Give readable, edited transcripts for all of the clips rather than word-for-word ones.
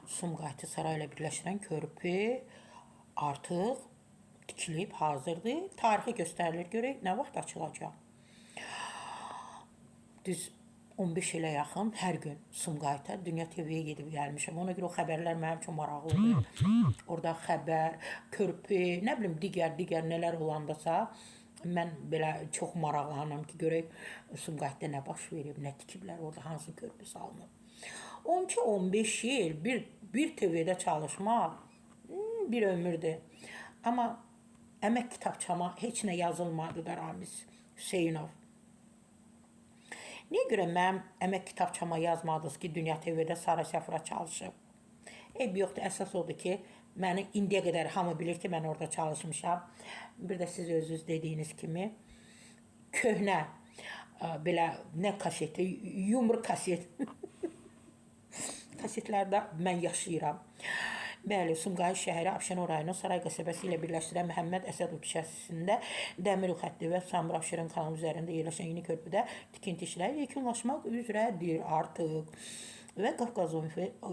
Sumqayıtı sarayla birləşdirən körpü artıq tikilib hazırdır. Tarixi göstərilir. Görək nə vaxt açılacaq. Düz 15 ilə yaxın hər gün Sumqayıta Dünya TV-yə gedib gəlmişəm. Ona görə o xəbərlər mənim üçün maraqlıdır. Orada xəbər, körpü, nə bilim digər nələr olandasa mən belə çox maraqlanıram ki, görək Sumqayıtda nə baş verib, nə tikiblər, orada hansı körpü salınıb. 12-15 il bir TV-də çalışmaq bir ömürdür. Amma əmək kitabçama heç nə yazılmadı da Ramiz Hüseynov. Niyə görə mənim əmək kitabçama yazmadınız ki, Dünya TV-də Sara Səfura çalışıb? Yoxdur, əsas odur ki, məni indiyə qədər hamı bilir ki, mən orada çalışmışam. Bir də siz özünüz dediyiniz kimi, köhnə, belə nə kaseti, yumru kaset. Kasetlərdə mən yaşayıram. Bəli, Sumqayıt şəhəri Abşeron rayonu Saray qəsəbəsi ilə birləşdirən Məhəmməd Əsədov küçəsində Dəmir yol xətti və Samur Abşeron kanalı üzərində yerləşən yeni körpüdə tikinti işləri yekunlaşmaq üzrədir artıq. Və Qafqaz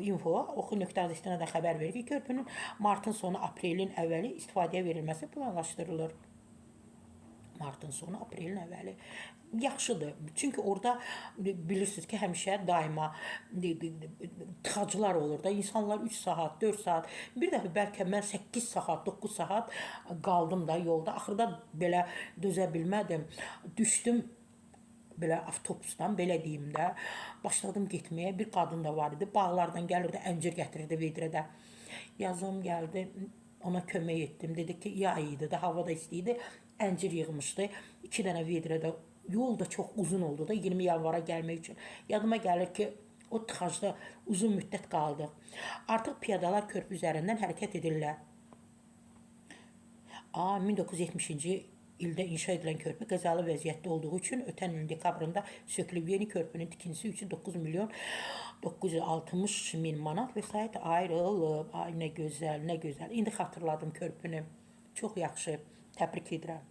Info oxu.az-dan xəbər verir ki, körpünün martın sonu, aprelin əvvəli istifadəyə verilməsi planlaşdırılır. Martın sonu, aprelin əvvəli. Yaxşıdır. Çünki orada bilirsiniz ki, həmişə daima tıxaclar olur da. İnsanlar 3 saat, 4 saat, bir dəfə bəlkə mən 8 saat, 9 saat qaldım da yolda. Axırda belə dözə bilmədim. Düşdüm belə avtobusdan, belə deyim də, başladım getməyə. Bir qadın da var idi, bağlardan gəlirdi, əncir gətirirdi vedrədə. Yazım gəldi, ona kömək etdim. Dedi ki, yay idi də, hava da isti idi. Əncir yığmışdı. 2 dənə vedrədə. Yol da çox uzun oldu da 20 yanvara gəlmək üçün. Yadıma gəlir ki, o tıxacda uzun müddət qaldıq. Artıq piyadalar körpü üzərindən hərəkət edirlər. 1970-ci ildə inşa edilən körpü qəzalı vəziyyətdə olduğu üçün ötən ilin dekabrında sökülüb. Yeni körpünün tikintisi üçün 9 milyon 960 min manat vəsait ayrılıb. Ay, nə gözəl, nə gözəl. İndi xatırladım körpünü. Çox yaxşı. Təbrik edirəm.